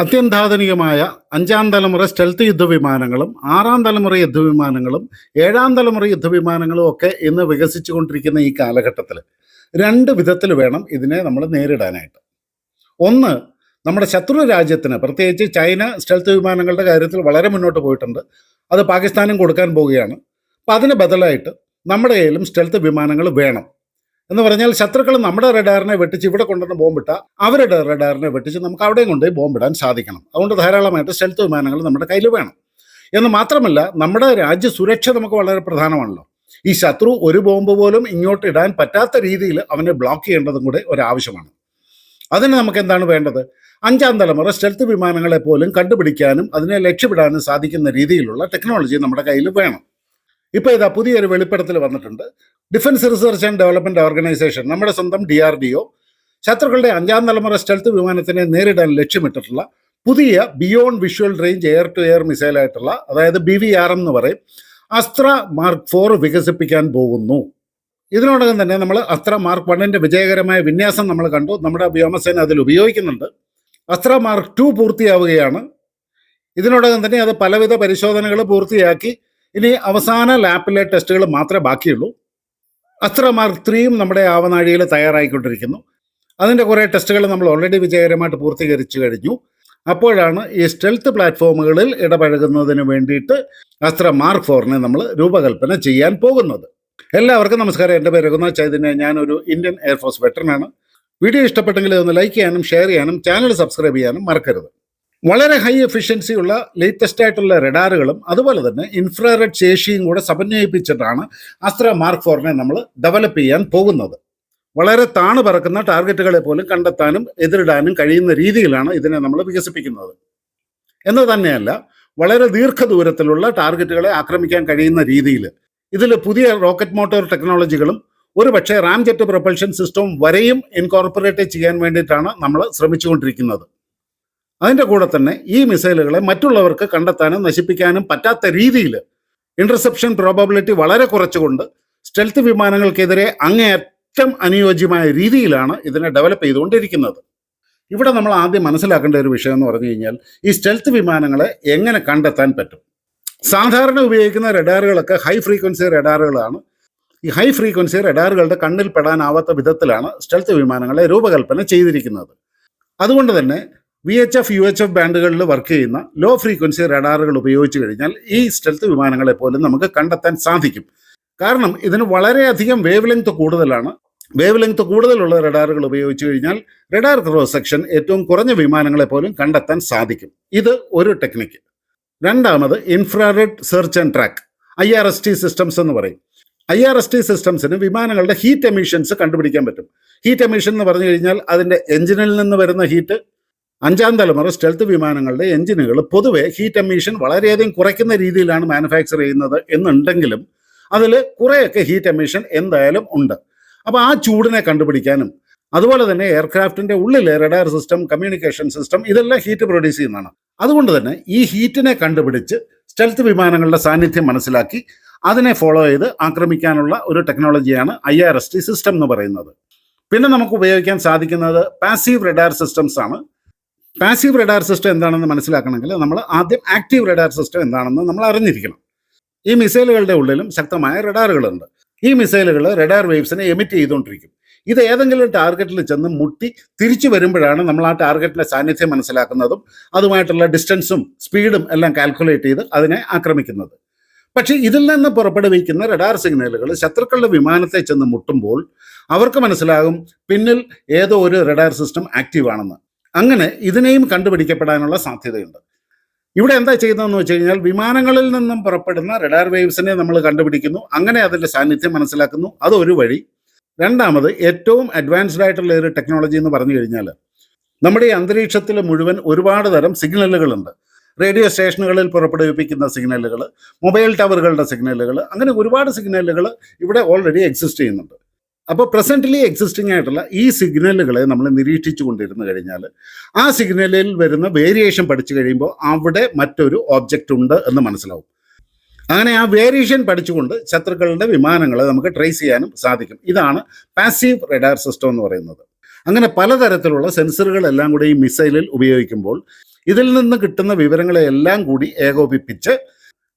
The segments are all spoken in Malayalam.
അത്യന്താധുനികമായ അഞ്ചാം തലമുറ സ്റ്റെൽത്ത് യുദ്ധവിമാനങ്ങളും ആറാം തലമുറ യുദ്ധവിമാനങ്ങളും ഏഴാം തലമുറ യുദ്ധവിമാനങ്ങളും ഒക്കെ ഇന്ന് വികസിച്ചുകൊണ്ടിരിക്കുന്ന ഈ കാലഘട്ടത്തിൽ രണ്ട് വിധത്തിൽ വേണം ഇതിനെ നമ്മൾ നേരിടാനായിട്ട്. ഒന്ന്, നമ്മുടെ ശത്രു രാജ്യത്തിന്, പ്രത്യേകിച്ച് ചൈന സ്റ്റെൽത്ത് വിമാനങ്ങളുടെ കാര്യത്തിൽ വളരെ മുന്നോട്ട് പോയിട്ടുണ്ട്. അത് പാകിസ്ഥാനും കൊടുക്കാൻ പോവുകയാണ്. അപ്പം അതിന് ബദലായിട്ട് നമ്മുടെ കയ്യിലും സ്റ്റെൽത്ത് വിമാനങ്ങൾ വേണം. എന്ന് പറഞ്ഞാൽ ശത്രുക്കൾ നമ്മുടെ റഡാറിനെ വെട്ടിച്ച് ഇവിടെ കൊണ്ടുവന്ന് ബോംബിട്ടാൽ അവരുടെ റഡാറിനെ വെട്ടിച്ച് നമുക്ക് അവിടെയും കൊണ്ടുപോയി ബോംബിടാൻ സാധിക്കണം. അതുകൊണ്ട് ധാരാളമായിട്ട് സ്റ്റെൽത്ത് വിമാനങ്ങൾ നമ്മുടെ കയ്യിൽ വേണം. എന്ന് മാത്രമല്ല, നമ്മുടെ രാജ്യ സുരക്ഷ നമുക്ക് വളരെ പ്രധാനമാണല്ലോ. ഈ ശത്രു ഒരു ബോംബ് പോലും ഇങ്ങോട്ട് ഇടാൻ പറ്റാത്ത രീതിയിൽ അവനെ ബ്ലോക്ക് ചെയ്യേണ്ടതും കൂടെ ഒരാവശ്യമാണ്. അതിന് നമുക്ക് എന്താണ് വേണ്ടത്? അഞ്ചാം തലമുറ സ്റ്റെൽത്ത് വിമാനങ്ങളെ പോലും കണ്ടുപിടിക്കാനും അതിനെ ലക്ഷ്യമിടാനും സാധിക്കുന്ന രീതിയിലുള്ള ടെക്നോളജി നമ്മുടെ കയ്യിൽ വേണം. ഇപ്പോൾ ഇതാ പുതിയൊരു വെളിപ്പെടുത്തൽ വന്നിട്ടുണ്ട്. Defence research and development organisation, നമ്മുടെ സ്വന്തം DRDO, ശത്രുക്കളുടെ അഞ്ചാം തലമുറ സ്റ്റെൽത്ത് വിമാനത്തിനെ നേരിടാൻ ലക്ഷ്യമിട്ടിട്ടുള്ള പുതിയ beyond visual range air to air മിസൈലായിട്ടുള്ള, അതായത് BVRM എന്ന് പറയും, അസ്ത്ര മാർക്ക് 4 വികസിപ്പിക്കാൻ പോകുന്നു. ഇതിനോടകം തന്നെ നമ്മൾ അസ്ത്ര മാർക്ക് 1ൻ്റെ വിജയകരമായ വിന്യാസം നമ്മൾ കണ്ടു. നമ്മുടെ വ്യോമസേന അതിൽ ഉപയോഗിക്കുന്നുണ്ട്. അസ്ത്ര മാർക്ക് 2 പൂർത്തിയാവുകയാണ്. ഇതിനോടകം തന്നെ അത് പലവിധ പരിശോധനകൾ പൂർത്തിയാക്കി ഇനി അവസാന ലാപ്പിലെ ടെസ്റ്റുകൾ മാത്രമേ ബാക്കിയുള്ളൂ. അസ്ത്ര മാർക്ക് 3യും നമ്മുടെ ആവനാഴിയിൽ തയ്യാറായിക്കൊണ്ടിരിക്കുന്നു. അതിൻ്റെ കുറേ ടെസ്റ്റുകൾ നമ്മൾ ഓൾറെഡി വിജയകരമായിട്ട് പൂർത്തീകരിച്ചു കഴിഞ്ഞു. അപ്പോഴാണ് ഈ സ്റ്റെൽത്ത് പ്ലാറ്റ്ഫോമുകളിൽ ഇടപഴകുന്നതിന് വേണ്ടിയിട്ട് അസ്ത്ര മാർക്ക് 4നെ നമ്മൾ രൂപകൽപ്പന ചെയ്യാൻ പോകുന്നത്. എല്ലാവർക്കും നമസ്കാരം. എൻ്റെ പേര് രഘുനാഥ് ചൈതന്യ. ഞാനൊരു ഇന്ത്യൻ എയർഫോഴ്സ് വെറ്ററനാണ്. വീഡിയോ ഇഷ്ടപ്പെട്ടെങ്കിൽ ഒന്ന് ലൈക്ക് ചെയ്യാനും ഷെയർ ചെയ്യാനും ചാനൽ സബ്സ്ക്രൈബ് ചെയ്യാനും മറക്കരുത്. വളരെ ഹൈ എഫിഷ്യൻസി ഉള്ള ലേറ്റസ്റ്റ് ആയിട്ടുള്ള റഡാറുകളും അതുപോലെ തന്നെ ഇൻഫ്രാറെഡ് ശേഷിയും കൂടെ സമന്വയിപ്പിച്ചിട്ടാണ് അസ്ത്ര മാർക്ക് 4നെ നമ്മൾ ഡെവലപ്പ് ചെയ്യാൻ പോകുന്നത്. വളരെ താണു പറക്കുന്ന ടാർഗറ്റുകളെ പോലും കണ്ടെത്താനും എതിരിടാനും കഴിയുന്ന രീതിയിലാണ് ഇതിനെ നമ്മൾ വികസിപ്പിക്കുന്നത്. എന്ന് തന്നെയല്ല, വളരെ ദീർഘദൂരത്തിലുള്ള ടാർഗറ്റുകളെ ആക്രമിക്കാൻ കഴിയുന്ന രീതിയിൽ ഇതിൽ പുതിയ റോക്കറ്റ് മോട്ടോർ ടെക്നോളജികളും ഒരുപക്ഷെ റാംജെറ്റ് പ്രൊപ്പൽഷൻ സിസ്റ്റവും വരെയും ഇൻകോർപ്പറേറ്റ് ചെയ്യാൻ വേണ്ടിയിട്ടാണ് നമ്മൾ ശ്രമിച്ചുകൊണ്ടിരിക്കുന്നത്. അതിൻ്റെ കൂടെ തന്നെ ഈ മിസൈലുകളെ മറ്റുള്ളവർക്ക് കണ്ടെത്താനും നശിപ്പിക്കാനും പറ്റാത്ത രീതിയിൽ ഇന്റർസെപ്ഷൻ പ്രോബബിലിറ്റി വളരെ കുറച്ചുകൊണ്ട് സ്റ്റെൽത്ത് വിമാനങ്ങൾക്കെതിരെ അങ്ങേയറ്റം അനുയോജ്യമായ രീതിയിലാണ് ഇതിനെ ഡെവലപ്പ് ചെയ്തുകൊണ്ടിരിക്കുന്നത്. ഇവിടെ നമ്മൾ ആദ്യം മനസ്സിലാക്കേണ്ട ഒരു വിഷയം എന്ന് പറഞ്ഞു കഴിഞ്ഞാൽ, ഈ സ്റ്റെൽത്ത് വിമാനങ്ങളെ എങ്ങനെ കണ്ടെത്താൻ പറ്റും. സാധാരണ ഉപയോഗിക്കുന്ന റഡാറുകളൊക്കെ ഹൈ ഫ്രീക്വൻസി റഡാറുകളാണ്. ഈ ഹൈ ഫ്രീക്വൻസി റഡാറുകളുടെ കണ്ണിൽ പെടാനാവാത്ത വിധത്തിലാണ് സ്റ്റെൽത്ത് വിമാനങ്ങളെ രൂപകൽപ്പന ചെയ്തിരിക്കുന്നത്. അതുകൊണ്ട് തന്നെ VHF UHF ബാൻഡുകളിൽ വർക്ക് ചെയ്യുന്ന ലോ ഫ്രീക്വൻസി റഡാറുകൾ ഉപയോഗിച്ച് കഴിഞ്ഞാൽ ഈ സ്റ്റെൽത്ത് വിമാനങ്ങളെ പോലും നമുക്ക് കണ്ടെത്താൻ സാധിക്കും. കാരണം ഇതിന് വളരെയധികം വേവ് ലെങ്ത് കൂടുതലാണ്. വേവ് ലെങ്ത് കൂടുതലുള്ള റഡാറുകൾ ഉപയോഗിച്ച് കഴിഞ്ഞാൽ റഡാർ ക്രോസ് സെക്ഷൻ ഏറ്റവും കുറഞ്ഞ വിമാനങ്ങളെ പോലും കണ്ടെത്താൻ സാധിക്കും. ഇത് ഒരു ടെക്നിക്ക്. രണ്ടാമത് infrared search and track, IRST systems എന്ന് പറയും. IRST സിസ്റ്റംസിന് വിമാനങ്ങളുടെ ഹീറ്റ് എമിഷൻസ് കണ്ടുപിടിക്കാൻ പറ്റും. ഹീറ്റ് എമിഷൻ എന്ന് പറഞ്ഞു കഴിഞ്ഞാൽ അതിൻ്റെ എഞ്ചിനിൽ നിന്ന് വരുന്ന ഹീറ്റ്. അഞ്ചാം തലമുറ സ്റ്റെൽത്ത് വിമാനങ്ങളുടെ എഞ്ചിനുകൾ പൊതുവെ ഹീറ്റ് എമിഷൻ വളരെയധികം കുറയ്ക്കുന്ന രീതിയിലാണ് മാനുഫാക്ചർ ചെയ്യുന്നത് എന്നുണ്ടെങ്കിലും അതിൽ കുറേയൊക്കെ ഹീറ്റ് എമിഷൻ എന്തായാലും ഉണ്ട്. അപ്പോൾ ആ ചൂടിനെ കണ്ടുപിടിക്കാനും അതുപോലെ തന്നെ എയർക്രാഫ്റ്റിൻ്റെ ഉള്ളിലെ റഡാർ സിസ്റ്റം, കമ്മ്യൂണിക്കേഷൻ സിസ്റ്റം, ഇതെല്ലാം ഹീറ്റ് പ്രൊഡ്യൂസ് ചെയ്യുന്നതാണ്. അതുകൊണ്ട് തന്നെ ഈ ഹീറ്റിനെ കണ്ടുപിടിച്ച് സ്റ്റെൽത്ത് വിമാനങ്ങളുടെ സാന്നിധ്യം മനസ്സിലാക്കി അതിനെ ഫോളോ ചെയ്ത് ആക്രമിക്കാനുള്ള ഒരു ടെക്നോളജിയാണ് IRST സിസ്റ്റം എന്ന് പറയുന്നത്. പിന്നെ നമുക്ക് ഉപയോഗിക്കാൻ സാധിക്കുന്നത് പാസീവ് റഡാർ സിസ്റ്റംസ് ആണ്. പാസീവ് റഡാർ സിസ്റ്റം എന്താണെന്ന് മനസ്സിലാക്കണമെങ്കിൽ നമ്മൾ ആദ്യം ആക്റ്റീവ് റഡാർ സിസ്റ്റം എന്താണെന്ന് നമ്മൾ അറിഞ്ഞിരിക്കണം. ഈ മിസൈലുകളുടെ ഉള്ളിലും ശക്തമായ റഡാറുകളുണ്ട്. ഈ മിസൈലുകൾ റഡാർ വേവ്സിനെ എമിറ്റ് ചെയ്തുകൊണ്ടിരിക്കും. ഇത് ഏതെങ്കിലും ടാർഗറ്റിൽ ചെന്ന് മുട്ടി തിരിച്ചു വരുമ്പോഴാണ് നമ്മൾ ആ ടാർഗറ്റിൻ്റെ സാന്നിധ്യം മനസ്സിലാക്കുന്നതും അതുമായിട്ടുള്ള ഡിസ്റ്റൻസും സ്പീഡും എല്ലാം കാൽക്കുലേറ്റ് ചെയ്ത് അതിനെ ആക്രമിക്കുന്നത്. പക്ഷേ ഇതിൽ നിന്ന് പുറപ്പെടുവിക്കുന്ന റഡാർ സിഗ്നലുകൾ ശത്രുക്കളുടെ വിമാനത്തെ ചെന്ന് മുട്ടുമ്പോൾ അവർക്ക് മനസ്സിലാകും പിന്നിൽ ഏതോ ഒരു റഡാർ സിസ്റ്റം ആക്റ്റീവ് ആണെന്ന്. അങ്ങനെ ഇതിനെയും കണ്ടുപിടിക്കപ്പെടാനുള്ള സാധ്യതയുണ്ട്. ഇവിടെ എന്താ ചെയ്യുന്നതെന്ന് വെച്ച് കഴിഞ്ഞാൽ, വിമാനങ്ങളിൽ നിന്നും പുറപ്പെടുന്ന റഡാർ വേവ്സിനെ നമ്മൾ കണ്ടുപിടിക്കുന്നു. അങ്ങനെ അതിൻ്റെ സാന്നിധ്യം മനസ്സിലാക്കുന്നു. അതൊരു വഴി. രണ്ടാമത്, ഏറ്റവും അഡ്വാൻസ്ഡ് ആയിട്ടുള്ള ഒരു ടെക്നോളജി എന്ന് പറഞ്ഞു കഴിഞ്ഞാൽ, നമ്മുടെ ഈ അന്തരീക്ഷത്തിൽ മുഴുവൻ ഒരുപാട് തരം സിഗ്നലുകളുണ്ട്. റേഡിയോ സ്റ്റേഷനുകളിൽ പുറപ്പെടുവിപ്പിക്കുന്ന സിഗ്നലുകൾ, മൊബൈൽ ടവറുകളുടെ സിഗ്നലുകൾ, അങ്ങനെ ഒരുപാട് സിഗ്നലുകൾ ഇവിടെ ഓൾറെഡി എക്സിസ്റ്റ് ചെയ്യുന്നുണ്ട്. അപ്പോൾ പ്രസൻ്റ്ലി എക്സിസ്റ്റിംഗ് ആയിട്ടുള്ള ഈ സിഗ്നലുകളെ നമ്മൾ നിരീക്ഷിച്ചു കൊണ്ടിരുന്നു കഴിഞ്ഞാൽ ആ സിഗ്നലിൽ വരുന്ന വേരിയേഷൻ പഠിച്ചു കഴിയുമ്പോൾ അവിടെ മറ്റൊരു ഓബ്ജക്റ്റ് ഉണ്ട് എന്ന് മനസ്സിലാവും. അങ്ങനെ ആ വേരിയേഷൻ പഠിച്ചുകൊണ്ട് ശത്രുക്കളുടെ വിമാനങ്ങളെ നമുക്ക് ട്രേസ് ചെയ്യാനും സാധിക്കും. ഇതാണ് പാസീവ് റഡാർ സിസ്റ്റം എന്ന് പറയുന്നത്. അങ്ങനെ പലതരത്തിലുള്ള സെൻസറുകളെല്ലാം കൂടെ ഈ മിസൈലിൽ ഉപയോഗിക്കുമ്പോൾ ഇതിൽ നിന്ന് കിട്ടുന്ന വിവരങ്ങളെല്ലാം കൂടി ഏകോപിപ്പിച്ച്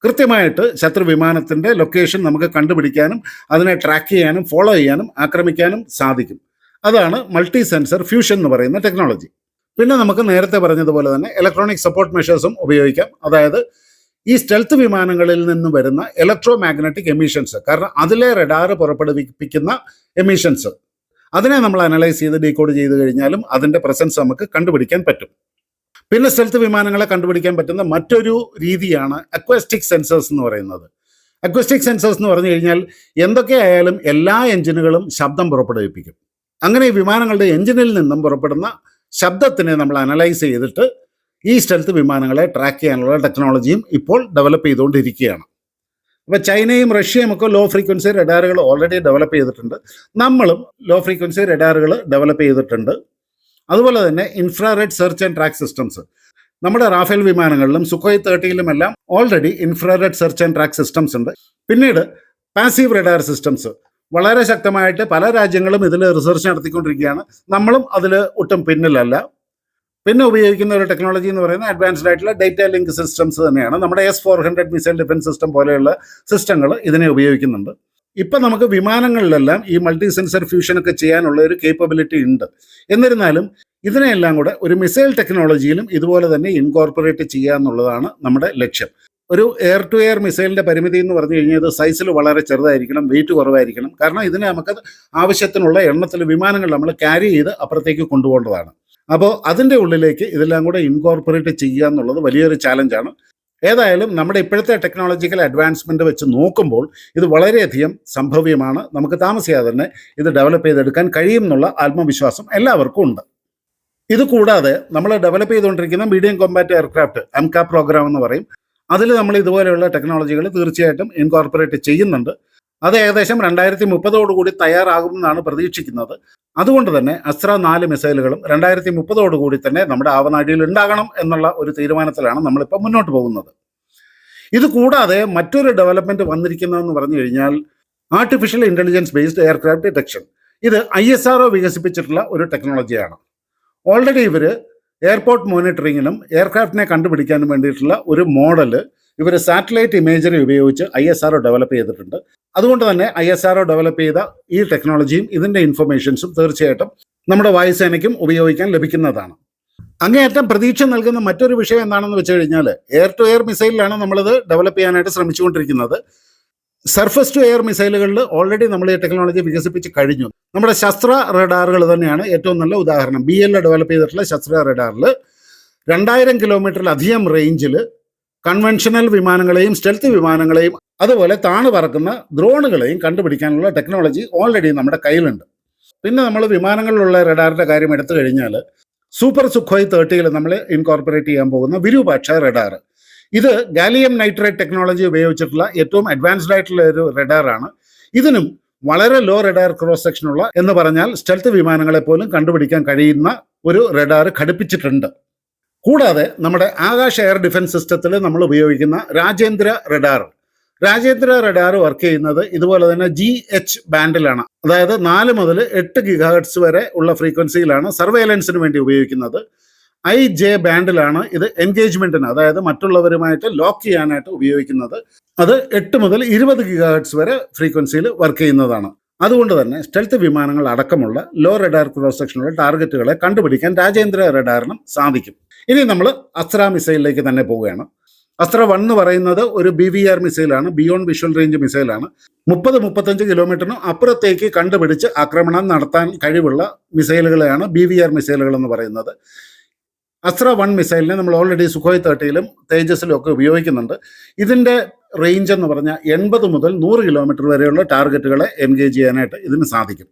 കൃത്യമായിട്ട് ശത്രു വിമാനത്തിൻ്റെ ലൊക്കേഷൻ നമുക്ക് കണ്ടുപിടിക്കാനും അതിനെ ട്രാക്ക് ചെയ്യാനും ഫോളോ ചെയ്യാനും ആക്രമിക്കാനും സാധിക്കും. അതാണ് മൾട്ടി സെൻസർ ഫ്യൂഷൻ എന്ന് പറയുന്ന ടെക്നോളജി. പിന്നെ നമുക്ക് നേരത്തെ പറഞ്ഞതുപോലെ തന്നെ ഇലക്ട്രോണിക് സപ്പോർട്ട് മെഷേഴ്സും ഉപയോഗിക്കാം. അതായത് ഈ സ്റ്റെൽത്ത് വിമാനങ്ങളിൽ നിന്ന് വരുന്ന ഇലക്ട്രോ മാഗ്നറ്റിക് എമിഷൻസ്, കാരണം അതിലെ റഡാർ പുറപ്പെടുവിപ്പിക്കുന്ന എമിഷൻസ്, അതിനെ നമ്മൾ അനലൈസ് ചെയ്ത് ഡീകോഡ് ചെയ്ത് കഴിഞ്ഞാലും അതിൻ്റെ പ്രസൻസ് നമുക്ക് കണ്ടുപിടിക്കാൻ പറ്റും. പിന്നെ സ്റ്റെൽത്ത് വിമാനങ്ങളെ കണ്ടുപിടിക്കാൻ പറ്റുന്ന മറ്റൊരു രീതിയാണ് അക്വസ്റ്റിക് സെൻസേഴ്സ് എന്ന് പറയുന്നത്. അക്വസ്റ്റിക് സെൻസേഴ്സ് എന്ന് പറഞ്ഞു കഴിഞ്ഞാൽ എന്തൊക്കെയായാലും എല്ലാ എഞ്ചിനുകളും ശബ്ദം പുറപ്പെടുവിപ്പിക്കും. അങ്ങനെ ഈ വിമാനങ്ങളുടെ എഞ്ചിനിൽ നിന്നും പുറപ്പെടുന്ന ശബ്ദത്തിനെ നമ്മൾ അനലൈസ് ചെയ്തിട്ട് ഈ സ്റ്റെൽത്ത് വിമാനങ്ങളെ ട്രാക്ക് ചെയ്യാനുള്ള ടെക്നോളജിയും ഇപ്പോൾ ഡെവലപ്പ് ചെയ്തുകൊണ്ടിരിക്കുകയാണ്. അപ്പോൾ ചൈനയും റഷ്യയും ഒക്കെ ലോ ഫ്രീക്വൻസി റഡാറുകൾ ഓൾറെഡി ഡെവലപ്പ് ചെയ്തിട്ടുണ്ട്. നമ്മളും ലോ ഫ്രീക്വൻസി റഡാറുകൾ ഡെവലപ്പ് ചെയ്തിട്ടുണ്ട്. അതുപോലെ തന്നെ infrared search and track systems നമ്മുടെ റാഫേൽ വിമാനങ്ങളിലും സുഖോയ് 30 എല്ലാം already infrared search and track systems ഉണ്ട്. പിന്നീട് പാസീവ് റഡാർ സിസ്റ്റംസ് വളരെ ശക്തമായിട്ട് പല രാജ്യങ്ങളും ഇതിൽ റിസർച്ച് നടത്തിക്കൊണ്ടിരിക്കുകയാണ്. നമ്മളും അതിൽ ഒട്ടും പിന്നിലല്ല. പിന്നെ ഉപയോഗിക്കുന്ന ഒരു ടെക്നോളജി എന്ന് പറയുന്നത് അഡ്വാൻസ്ഡ് ആയിട്ടുള്ള ഡേറ്റ ലിങ്ക് സിസ്റ്റംസ് തന്നെയാണ്. നമ്മുടെ S-400 മിസൈൽ ഡിഫൻസ് സിസ്റ്റം പോലെയുള്ള സിസ്റ്റങ്ങൾ ഇതിനെ ഉപയോഗിക്കുന്നുണ്ട്. ഇപ്പം നമുക്ക് വിമാനങ്ങളിലെല്ലാം ഈ മൾട്ടി സെൻസർ ഫ്യൂഷനൊക്കെ ചെയ്യാനുള്ള ഒരു കേപ്പബിലിറ്റി ഉണ്ട്. എന്നിരുന്നാലും ഇതിനെല്ലാം കൂടെ ഒരു മിസൈൽ ടെക്നോളജിയിലും ഇതുപോലെ തന്നെ ഇൻകോർപ്പറേറ്റ് ചെയ്യുക എന്നുള്ളതാണ് നമ്മുടെ ലക്ഷ്യം. ഒരു എയർ ടു എയർ മിസൈലിൻ്റെ പരിമിതി എന്ന് പറഞ്ഞു കഴിഞ്ഞാൽ ഇത് സൈസിൽ വളരെ ചെറുതായിരിക്കണം, വെയിറ്റ് കുറവായിരിക്കണം. കാരണം ഇതിനെ നമുക്ക് ആവശ്യത്തിനുള്ള എണ്ണത്തിൽ വിമാനങ്ങൾ നമ്മൾ ക്യാരി ചെയ്ത് അപ്പുറത്തേക്ക് കൊണ്ടുപോകേണ്ടതാണ്. അപ്പോൾ അതിൻ്റെ ഉള്ളിലേക്ക് ഇതെല്ലാം കൂടെ ഇൻകോർപ്പറേറ്റ് ചെയ്യുക എന്നുള്ളത് വലിയൊരു ചാലഞ്ചാണ്. ഏതായാലും നമ്മുടെ ഇപ്പോഴത്തെ ടെക്നോളജിക്കൽ അഡ്വാൻസ്മെൻറ്റ് വെച്ച് നോക്കുമ്പോൾ ഇത് വളരെയധികം സംഭവ്യമാണ്. നമുക്ക് താമസിയാതെ തന്നെ ഇത് ഡെവലപ്പ് ചെയ്തെടുക്കാൻ കഴിയും എന്നുള്ള ആത്മവിശ്വാസം എല്ലാവർക്കും ഉണ്ട്. ഇത് കൂടാതെ നമ്മൾ ഡെവലപ്പ് ചെയ്തുകൊണ്ടിരിക്കുന്ന medium combat aircraft MCA programme എന്ന് പറയും. അതിൽ നമ്മൾ ഇതുപോലെയുള്ള ടെക്നോളജികൾ തീർച്ചയായിട്ടും ഇൻകോർപ്പറേറ്റ് ചെയ്യുന്നുണ്ട്. അത് ഏകദേശം 2030 തയ്യാറാകുമെന്നാണ് പ്രതീക്ഷിക്കുന്നത്. അതുകൊണ്ട് തന്നെ അസ്ത്ര 4 മിസൈലുകളും 2030 തന്നെ നമ്മുടെ ആവനാഴിയിൽ ഉണ്ടാകണം എന്നുള്ള ഒരു തീരുമാനത്തിലാണ് നമ്മളിപ്പോൾ മുന്നോട്ട് പോകുന്നത്. ഇത് കൂടാതെ മറ്റൊരു ഡെവലപ്മെൻറ്റ് വന്നിരിക്കുന്നതെന്ന് പറഞ്ഞു കഴിഞ്ഞാൽ artificial intelligence based aircraft detection. ഇത് ISRO വികസിപ്പിച്ചിട്ടുള്ള ഒരു ടെക്നോളജിയാണ്. ഓൾറെഡി ഇവർ എയർപോർട്ട് മോണിറ്ററിങ്ങിനും എയർക്രാഫ്റ്റിനെ കണ്ടുപിടിക്കാനും വേണ്ടിയിട്ടുള്ള ഒരു മോഡല് ഇവർ സാറ്റലൈറ്റ് ഇമേജറി ഉപയോഗിച്ച് ISRO ഡെവലപ്പ് ചെയ്തിട്ടുണ്ട്. അതുകൊണ്ട് തന്നെ ISRO ഡെവലപ്പ് ചെയ്ത ഈ ടെക്നോളജിയും ഇതിൻ്റെ ഇൻഫർമേഷൻസും തീർച്ചയായിട്ടും നമ്മുടെ വായുസേനയ്ക്കും ഉപയോഗിക്കാൻ ലഭിക്കുന്നതാണ്. അങ്ങേയറ്റം പ്രതീക്ഷ നൽകുന്ന മറ്റൊരു വിഷയം എന്താണെന്ന് വെച്ച് കഴിഞ്ഞാൽ എയർ ടു എയർ മിസൈലിലാണ് നമ്മളിത് ഡെവലപ്പ് ചെയ്യാനായിട്ട് ശ്രമിച്ചുകൊണ്ടിരിക്കുന്നത്. സർഫസ് ടു എയർ മിസൈലുകളിൽ ഓൾറെഡി നമ്മൾ ഈ ടെക്നോളജി വികസിപ്പിച്ച് കഴിഞ്ഞു. നമ്മുടെ ശസ്ത്ര റഡാറുകൾ തന്നെയാണ് ഏറ്റവും നല്ല ഉദാഹരണം. BL ഡെവലപ്പ് ചെയ്തിട്ടുള്ള ശസ്ത്ര റഡാറിൽ 2000 കിലോമീറ്ററിലധികം റേഞ്ചിൽ കൺവെൻഷണൽ വിമാനങ്ങളെയും സ്റ്റെൽത്ത് വിമാനങ്ങളെയും അതുപോലെ താണു പറക്കുന്ന ഡ്രോണുകളെയും കണ്ടുപിടിക്കാനുള്ള ടെക്നോളജി ഓൾറെഡി നമ്മുടെ കയ്യിലുണ്ട്. പിന്നെ നമ്മൾ വിമാനങ്ങളിലുള്ള റഡാറിൻ്റെ കാര്യം എടുത്തു കഴിഞ്ഞാൽ സൂപ്പർ സുഖോയ് 30 നമ്മൾ ഇൻകോർപ്പറേറ്റ് ചെയ്യാൻ പോകുന്ന വിരൂപാക്ഷ റഡാർ, ഇത് ഗാലിയം നൈട്രേറ്റ് ടെക്നോളജി ഉപയോഗിച്ചിട്ടുള്ള ഏറ്റവും അഡ്വാൻസ്ഡ് ആയിട്ടുള്ള ഒരു റഡാറാണ്. ഇതിനും വളരെ ലോ റഡാർ ക്രോസ് സെക്ഷനുള്ള എന്ന് പറഞ്ഞാൽ സ്റ്റെൽത്ത് വിമാനങ്ങളെ പോലും കണ്ടുപിടിക്കാൻ കഴിയുന്ന ഒരു റഡാർ ഘടിപ്പിച്ചിട്ടുണ്ട്. കൂടാതെ നമ്മുടെ ആകാശ എയർ ഡിഫൻസ് സിസ്റ്റത്തിൽ നമ്മൾ ഉപയോഗിക്കുന്ന രാജേന്ദ്ര റഡാർ വർക്ക് ചെയ്യുന്നത് ഇതുപോലെ തന്നെ GH ബാൻഡിലാണ്. അതായത് 4 മുതൽ 8 GHz വരെ ഉള്ള ഫ്രീക്വൻസിയിലാണ് സർവൈലൻസിന് വേണ്ടി ഉപയോഗിക്കുന്നത്. IJ ബാൻഡിലാണ് ഇത് എൻഗേജ്മെൻറ്റിന്, അതായത് മറ്റുള്ളവരുമായിട്ട് ലോക്ക് ചെയ്യാനായിട്ട് ഉപയോഗിക്കുന്നത്. അത് 8 മുതൽ 20 GHz വരെ ഫ്രീക്വൻസിയിൽ വർക്ക് ചെയ്യുന്നതാണ്. അതുകൊണ്ട് തന്നെ സ്റ്റെൽത്ത് വിമാനങ്ങൾ അടക്കമുള്ള ലോ റഡാർ ക്രോസ് സെക്ഷനുള്ള ടാർഗറ്റുകളെ കണ്ടുപിടിക്കാൻ രാജേന്ദ്ര റഡാറിനും സാധിക്കും. ഇനി നമ്മൾ അസ്ത്ര മിസൈലിലേക്ക് തന്നെ പോവുകയാണ്. അസ്ത്ര 1 എന്ന് പറയുന്നത് ഒരു BVR മിസൈലാണ്, ബിയോണ്ട് വിഷ്വൽ റേഞ്ച് മിസൈലാണ്. 30-35 കിലോമീറ്ററിനും അപ്പുറത്തേക്ക് കണ്ടുപിടിച്ച് ആക്രമണം നടത്താൻ കഴിവുള്ള മിസൈലുകളെയാണ് BVR മിസൈലുകൾ എന്ന് പറയുന്നത്. അസ്ത്ര 1 മിസൈലിനെ നമ്മൾ ഓൾറെഡി സുഖോയ് 30 തേജസിലും ഒക്കെ ഉപയോഗിക്കുന്നുണ്ട്. ഇതിൻ്റെ റേഞ്ച് എന്ന് പറഞ്ഞാൽ 80 മുതൽ 100 കിലോമീറ്റർ വരെയുള്ള ടാർഗറ്റുകളെ എൻഗേജ് ചെയ്യാനായിട്ട് ഇതിന് സാധിക്കും.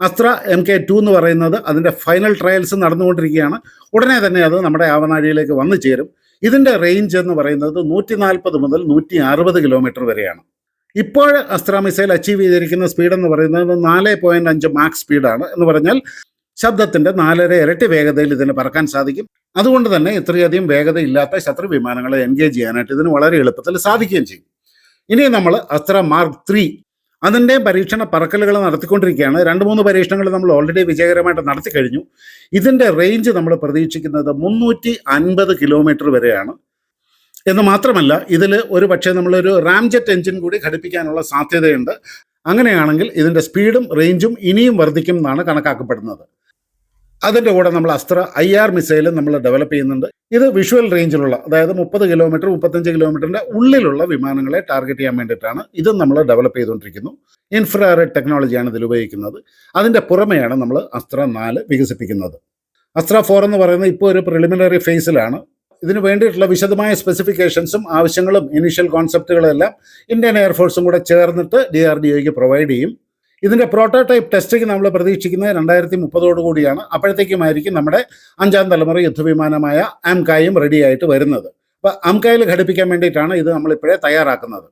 അസ്ത്ര MK2 എന്ന് പറയുന്നത് അതിൻ്റെ ഫൈനൽ ട്രയൽസ് നടന്നുകൊണ്ടിരിക്കുകയാണ്. ഉടനെ തന്നെ അത് നമ്മുടെ ആവനാഴിയിലേക്ക് വന്നു ചേരും. ഇതിൻ്റെ റേഞ്ച് എന്ന് പറയുന്നത് 140 മുതൽ 160 കിലോമീറ്റർ വരെയാണ്. ഇപ്പോൾ അസ്ത്ര മിസൈൽ അച്ചീവ് ചെയ്തിരിക്കുന്ന സ്പീഡ് എന്ന് പറയുന്നത് 4.5 മാക്സ് സ്പീഡാണ്. എന്ന് പറഞ്ഞാൽ ശബ്ദത്തിൻ്റെ 4.5 ഇരട്ടി വേഗതയിൽ ഇതിന് പറക്കാൻ സാധിക്കും. അതുകൊണ്ട് തന്നെ ഇത്രയധികം വേഗതയില്ലാത്ത ശത്രു വിമാനങ്ങളെ എൻഗേജ് ചെയ്യാനായിട്ട് ഇതിന് വളരെ എളുപ്പത്തിൽ സാധിക്കുകയും ചെയ്യും. ഇനി നമ്മൾ അസ്ത്ര മാർക്ക് 3 അതിൻ്റെയും പരീക്ഷണ പറക്കലുകൾ നടത്തിക്കൊണ്ടിരിക്കുകയാണ്. 2-3 പരീക്ഷണങ്ങൾ നമ്മൾ ഓൾറെഡി വിജയകരമായിട്ട് നടത്തി കഴിഞ്ഞു. ഇതിൻ്റെ റേഞ്ച് നമ്മൾ പ്രതീക്ഷിക്കുന്നത് 350 കിലോമീറ്റർ വരെയാണ്. എന്ന് മാത്രമല്ല, ഇതിൽ ഒരു പക്ഷേ നമ്മളൊരു റാംജെറ്റ് എഞ്ചിൻ കൂടി ഘടിപ്പിക്കാനുള്ള സാധ്യതയുണ്ട്. അങ്ങനെയാണെങ്കിൽ ഇതിൻ്റെ സ്പീഡും റേഞ്ചും ഇനിയും വർദ്ധിക്കും എന്നാണ് കണക്കാക്കപ്പെടുന്നത്. അതിൻ്റെ കൂടെ നമ്മൾ അസ്ത്ര IR മിസൈലും നമ്മൾ ഡെവലപ്പ് ചെയ്യുന്നുണ്ട്. ഇത് വിഷ്വൽ റേഞ്ചിലുള്ള, അതായത് 30 കിലോമീറ്റർ 35 കിലോമീറ്ററിൻ്റെ ഉള്ളിലുള്ള വിമാനങ്ങളെ ടാർഗറ്റ് ചെയ്യാൻ വേണ്ടിയിട്ടാണ് ഇതും നമ്മൾ ഡെവലപ്പ് ചെയ്തുകൊണ്ടിരിക്കുന്നു. ഇൻഫ്രാറെഡ് ടെക്നോളജിയാണ് ഇതിൽ ഉപയോഗിക്കുന്നത്. അതിൻ്റെ പുറമെയാണ് നമ്മൾ അസ്ത്ര 4 വികസിപ്പിക്കുന്നത്. അസ്ത്ര 4 എന്ന് പറയുന്നത് ഇപ്പോൾ ഒരു പ്രിലിമിനറി ഫേസിലാണ്. ഇതിന് വേണ്ടിയിട്ടുള്ള വിശദമായ സ്പെസിഫിക്കേഷൻസും ആവശ്യങ്ങളും ഇനീഷ്യൽ കോൺസെപ്റ്റുകളും എല്ലാം ഇന്ത്യൻ എയർഫോഴ്സും കൂടെ ചേർന്നിട്ട് DRDOയ്ക്ക് പ്രൊവൈഡ് ചെയ്യും. ഇതിൻ്റെ പ്രോട്ടോടൈപ്പ് ടെസ്റ്റിംഗ് നമ്മൾ പ്രതീക്ഷിക്കുന്നത് 2030 കൂടിയാണ്. അപ്പോഴത്തേക്കുമായിരിക്കും നമ്മുടെ 5ാം തലമുറ യുദ്ധവിമാനമായ AMCAയും റെഡി ആയിട്ട് വരുന്നത്. അപ്പോൾ AMCAയിൽ ഘടിപ്പിക്കാൻ വേണ്ടിയിട്ടാണ് ഇത് നമ്മളിപ്പോഴേ തയ്യാറാക്കുന്നത്.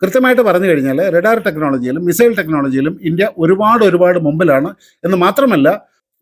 കൃത്യമായിട്ട് പറഞ്ഞു കഴിഞ്ഞാൽ റഡാർ ടെക്നോളജിയിലും മിസൈൽ ടെക്നോളജിയിലും ഇന്ത്യ ഒരുപാട് മുമ്പിലാണ്. എന്ന് മാത്രമല്ല,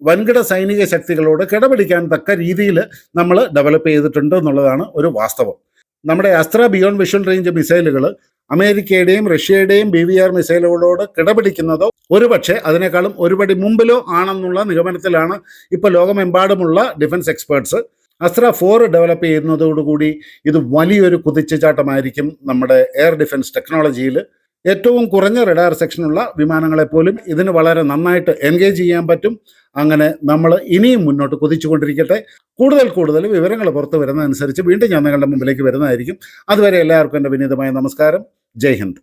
വൻകിട സൈനിക ശക്തികളോട് കിടപിടിക്കാൻ തക്ക രീതിയിൽ നമ്മൾ ഡെവലപ്പ് ചെയ്തിട്ടുണ്ട് എന്നുള്ളതാണ് ഒരു വാസ്തവം. നമ്മുടെ അസ്ത്ര ബിയോണ്ട് വിഷ്വൽ റേഞ്ച് മിസൈലുകൾ അമേരിക്കയുടെയും റഷ്യയുടെയും BVR മിസൈലുകളോട് കിടപിടിക്കുന്നതോ ഒരുപക്ഷെ അതിനേക്കാളും ഒരുപടി മുമ്പിലോ ആണെന്നുള്ള നിഗമനത്തിലാണ് ഇപ്പോൾ ലോകമെമ്പാടുമുള്ള ഡിഫൻസ് എക്സ്പേർട്സ്. അസ്ത്ര 4 ഡെവലപ്പ് ചെയ്യുന്നതോടുകൂടി ഇത് വലിയൊരു കുതിച്ചുചാട്ടമായിരിക്കും നമ്മുടെ എയർ ഡിഫൻസ് ടെക്നോളജിയിൽ. ഏറ്റവും കുറഞ്ഞ റഡാർ സെക്ഷനുള്ള വിമാനങ്ങളെപ്പോലും ഇതിന് വളരെ നന്നായിട്ട് എൻഗേജ് ചെയ്യാൻ പറ്റും. അങ്ങനെ നമ്മൾ ഇനിയും മുന്നോട്ട് കുതിച്ചുകൊണ്ടിരിക്കട്ടെ. കൂടുതൽ വിവരങ്ങൾ പുറത്തു വരുന്നതനുസരിച്ച് വീണ്ടും ഞാൻ നിങ്ങളുടെ മുമ്പിലേക്ക് വരുന്നതായിരിക്കും. അതുവരെ എല്ലാവർക്കും എൻ്റെ വിനീതമായ നമസ്കാരം. ജയ് ഹിന്ദ്.